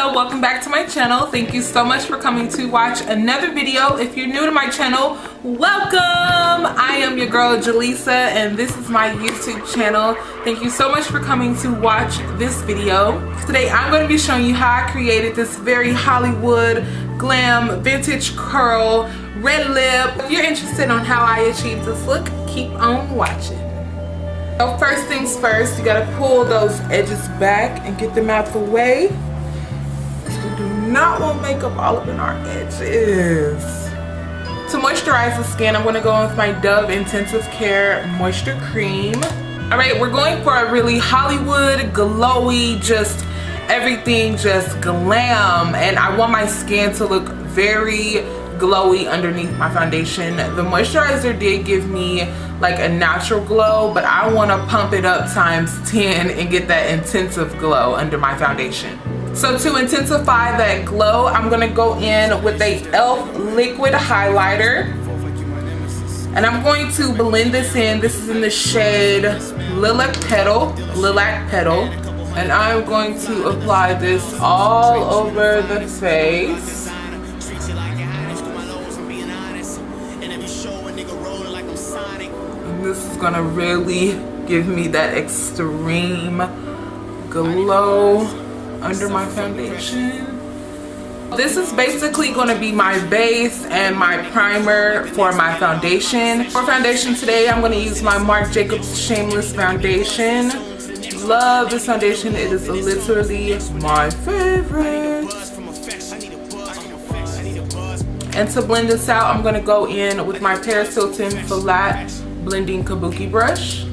Hello, welcome back to my channel. Thank you so much for coming to watch another video. If you're new to my channel, welcome. I am your girl Jaleesa and this is my YouTube channel. Thank you so much for coming to watch this video. Today I'm going to be showing you how I created this very Hollywood glam vintage curl red lip. If you're interested on how I achieved this look, keep on watching. So first things first, you gotta pull those edges back and get them out the way. We do not want makeup all up in our edges. To moisturize the skin, I'm gonna go in with my Dove Intensive Care Moisture Cream. All right, we're going for a really Hollywood, glowy, just everything just glam. And I want my skin to look very glowy underneath my foundation. The moisturizer did give me like a natural glow, but I want to pump it up times 10 and get that intensive glow under my foundation. So to intensify that glow, I'm going to go in with a e.l.f. liquid highlighter and I'm going to blend this in. This is in the shade Lilac Petal, and I'm going to apply this all over the face. This is gonna really give me that extreme glow under my foundation. This is basically gonna be my base and my primer for my foundation. For foundation today, I'm gonna use my Marc Jacobs Shameless Foundation. Love this foundation. It is literally my favorite. And to blend this out, I'm gonna go in with my Paris Hilton Flat Blending Kabuki brush.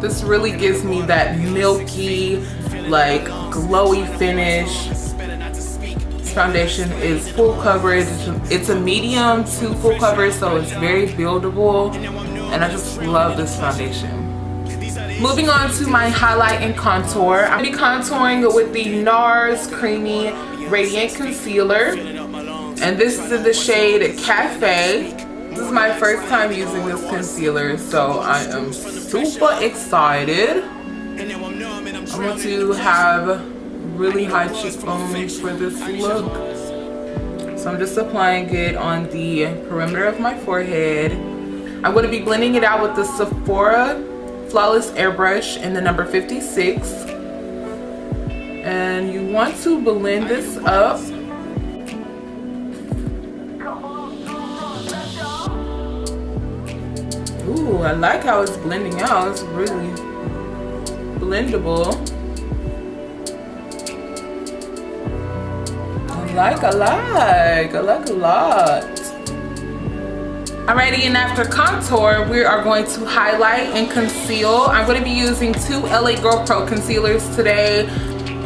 This really gives me that milky, like glowy finish. This foundation is full coverage. It's a medium to full coverage, so it's very buildable, and I just love this foundation. Moving on to my highlight and contour. I'm going to be contouring with the NARS Creamy Radiant Concealer. And this is in the shade Cafe. This is my first time using this concealer, so I am super excited. I'm going to have really high cheekbones for this look. So I'm just applying it on the perimeter of my forehead. I'm going to be blending it out with the Sephora Flawless Airbrush in the number 56. And you want to blend this up. Ooh, I like how it's blending out. It's really blendable. I like a lot. Alrighty, and after contour, we are going to highlight and conceal. I'm going to be using two LA Girl Pro concealers today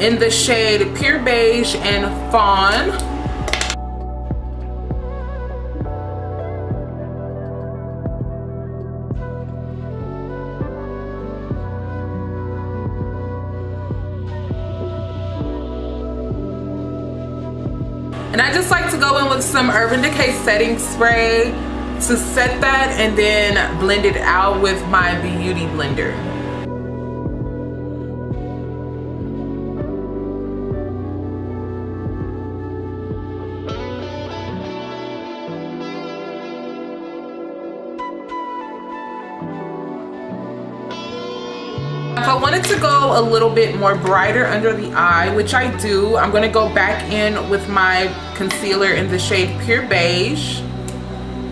in the shade Pure Beige and Fawn. And I just like to go in with some Urban Decay setting spray to set that and then blend it out with my beauty blender. If I wanted to go a little bit more brighter under the eye, which I do, I'm going to go back in with my concealer in the shade Pure Beige.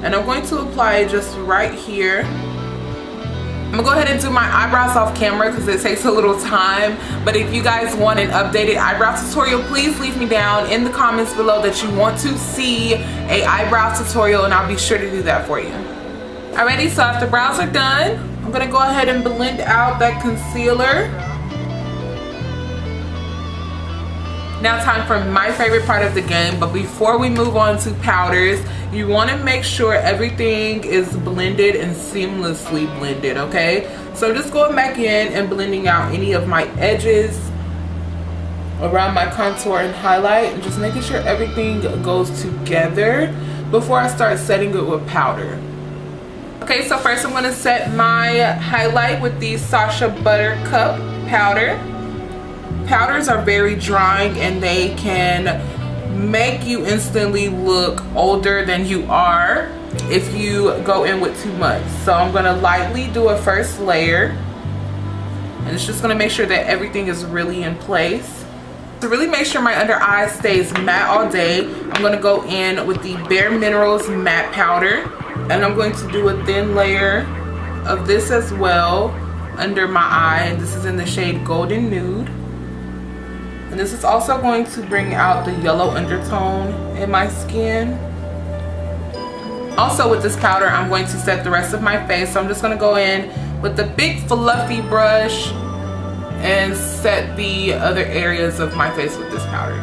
And I'm going to apply it just right here. I'm going to go ahead and do my eyebrows off camera because it takes a little time. But if you guys want an updated eyebrow tutorial, please leave me down in the comments below that you want to see an eyebrow tutorial and I'll be sure to do that for you. Alrighty, so after brows are done, I'm going to go ahead and blend out that concealer. Now time for my favorite part of the game, but before we move on to powders, you want to make sure everything is blended and seamlessly blended, okay? So I'm just going back in and blending out any of my edges around my contour and highlight and just making sure everything goes together before I start setting it with powder. Okay, so first I'm going to set my highlight with the Sacha Buttercup powder. Powders are very drying and they can make you instantly look older than you are if you go in with too much. So I'm going to lightly do a first layer, and it's just going to make sure that everything is really in place. To really make sure my under eye stays matte all day, I'm going to go in with the Bare Minerals matte powder, and I'm going to do a thin layer of this as well under my eye, and this is in the shade Golden Nude. And this is also going to bring out the yellow undertone in my skin. Also with this powder, I'm going to set the rest of my face. So I'm just going to go in with the big fluffy brush and set the other areas of my face with this powder.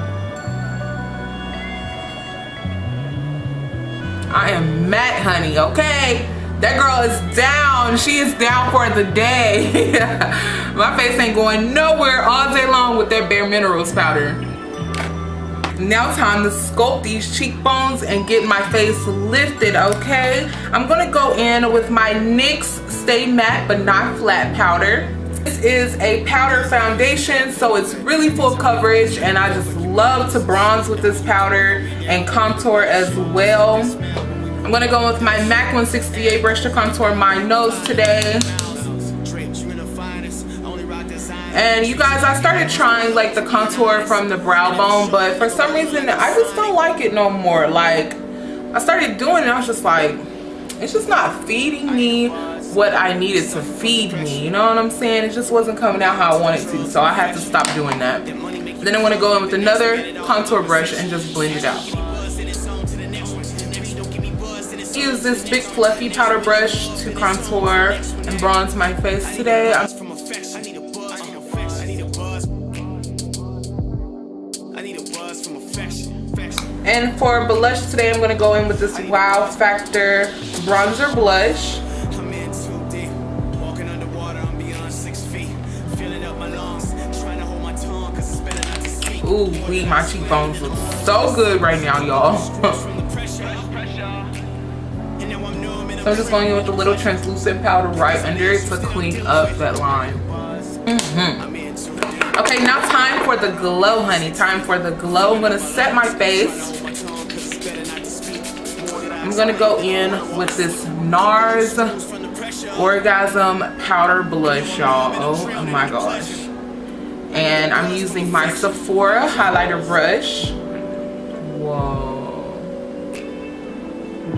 I am matte, honey, okay? That girl is down. She is down for the day. My face ain't going nowhere all day long with that Bare Minerals powder. Now time to sculpt these cheekbones and get my face lifted, okay? I'm gonna go in with my NYX Stay Matte But Not Flat powder. This is a powder foundation, so it's really full coverage, and I just love to bronze with this powder and contour as well. I'm gonna go with my MAC 168 brush to contour my nose today. And you guys, I started trying like the contour from the brow bone, but for some reason I just don't like it no more. Like, I started doing it and I was just like, it's just not feeding me what I needed to feed me, you know what I'm saying? It just wasn't coming out how I wanted to, so I had to stop doing that. Then I want to go in with another contour brush and just blend it out. Use this big fluffy powder brush to contour and bronze my face today. And for blush today, I'm going to go in with this Wow Factor bronzer blush. Ooh, my cheekbones look so good right now, y'all. So I'm just going in with a little translucent powder right under it to clean up that line. Okay, now time for the glow, honey. Time for the glow. I'm going to set my face. I'm going to go in with this NARS Orgasm Powder Blush, y'all. Oh my gosh. And I'm using my Sephora highlighter brush. Whoa.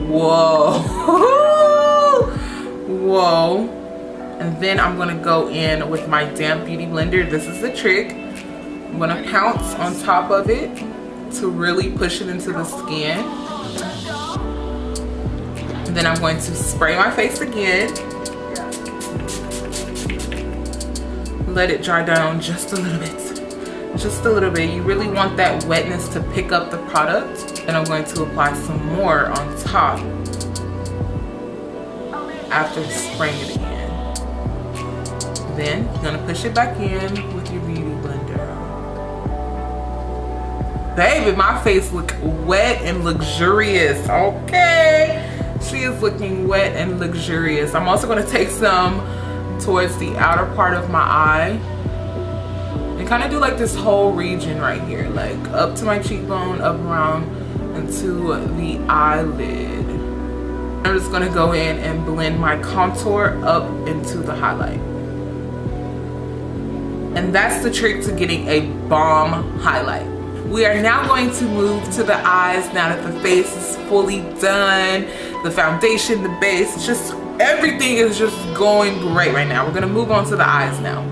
Whoa. Whoa. And then I'm gonna go in with my damp beauty blender. This is the trick. I'm gonna pounce on top of it to really push it into the skin. And then I'm going to spray my face again. Let it dry down just a little bit. Just a little bit. You really want that wetness to pick up the product. And I'm going to apply some more on top after spraying it again. Then you're gonna push it back in with your beauty blender. Baby, my face look wet and luxurious, okay? She is looking wet and luxurious. I'm also gonna take some towards the outer part of my eye and kind of do like this whole region right here, like up to my cheekbone, up around into the eyelid. I'm just gonna go in and blend my contour up into the highlight. And that's the trick to getting a bomb highlight. We are now going to move to the eyes now that the face is fully done. The foundation, the base, just everything is just going great right now. We're gonna move on to the eyes now.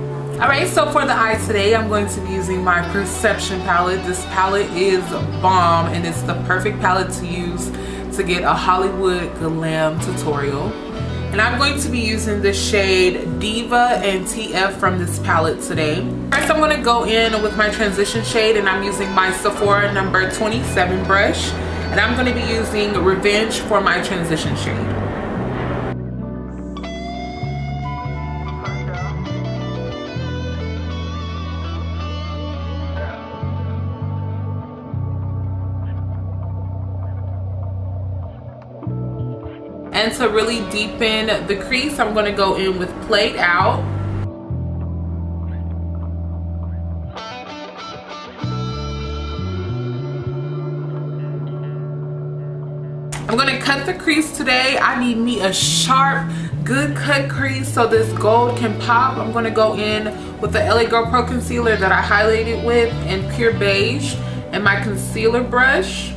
All right, so for the eyes today, I'm going to be using my Perception palette. This palette is bomb and it's the perfect palette to use to get a Hollywood glam tutorial. And I'm going to be using the shade Diva and TF from this palette today. First, I'm going to go in with my transition shade, and I'm using my Sephora number 27 brush. And I'm going to be using Revenge for my transition shade. And to really deepen the crease, I'm going to go in with Played Out. I'm gonna cut the crease today. I need me a sharp, good cut crease so this gold can pop. I'm gonna go in with the LA Girl Pro Concealer that I highlighted with in Pure Beige and my concealer brush.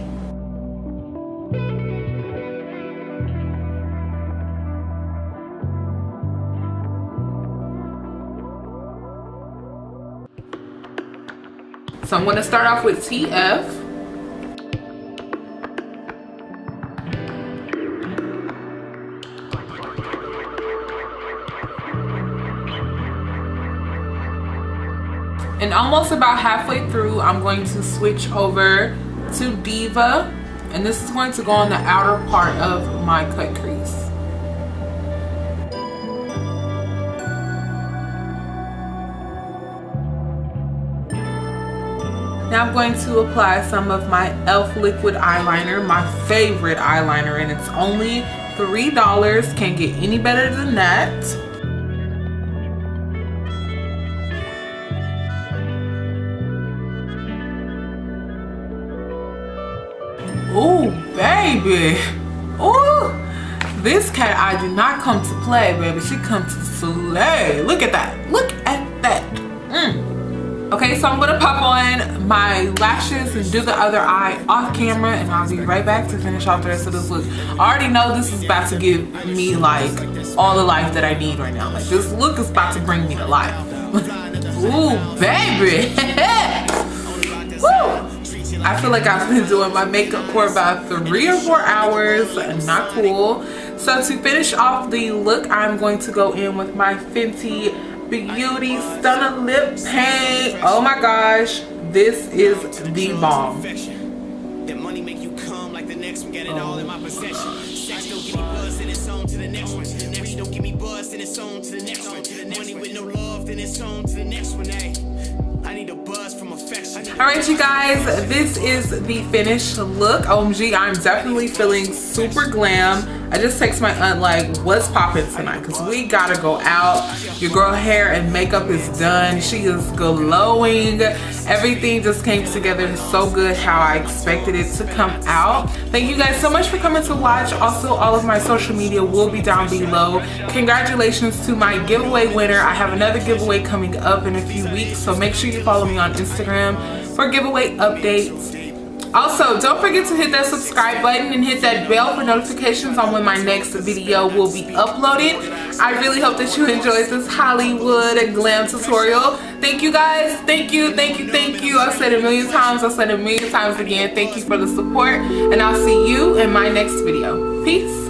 So I'm going to start off with TF. And almost about halfway through, I'm going to switch over to Diva. And this is going to go on the outer part of my cut crease. Now I'm going to apply some of my e.l.f. liquid eyeliner, my favorite eyeliner, and it's only $3. Can't get any better than that. Ooh, baby. Ooh, this cat eye did not come to play, baby. She come to slay. Look at that. Look at that. Okay, so I'm gonna pop on my lashes and do the other eye off camera, and I'll be right back to finish off the rest of this look. I already know this is about to give me like all the life that I need right now. Like this look is about to bring me to life. Ooh, baby. Woo! I feel like I've been doing my makeup for about 3 or 4 hours. Not cool. So to finish off the look, I'm going to go in with my Fenty Beauty Stunner Lip Paint. Oh my gosh, this is the bomb. That money make you come like the next one, get it all in my possession. Sex don't give me buzz, then it's on to the next one. Weed don't give me buzz, then it's on to the next one. Money with no love, then it's on to the next one. I need a buzz from affection. All right, you guys, this is the finished look. OMG, I'm definitely feeling super glam. I just text my aunt like, what's poppin' tonight? Because we gotta go out. Your girl hair and makeup is done. She is glowing. Everything just came together so good how I expected it to come out. Thank you guys so much for coming to watch. Also, all of my social media will be down below. Congratulations to my giveaway winner. I have another giveaway coming up in a few weeks, so make sure you follow me on Instagram for giveaway updates. Also, don't forget to hit that subscribe button and hit that bell for notifications on when my next video will be uploaded. I really hope that you enjoyed this Hollywood glam tutorial. Thank you guys. Thank you, thank you, thank you. I've said it a million times. I'll say it a million times again. Thank you for the support, and I'll see you in my next video. Peace.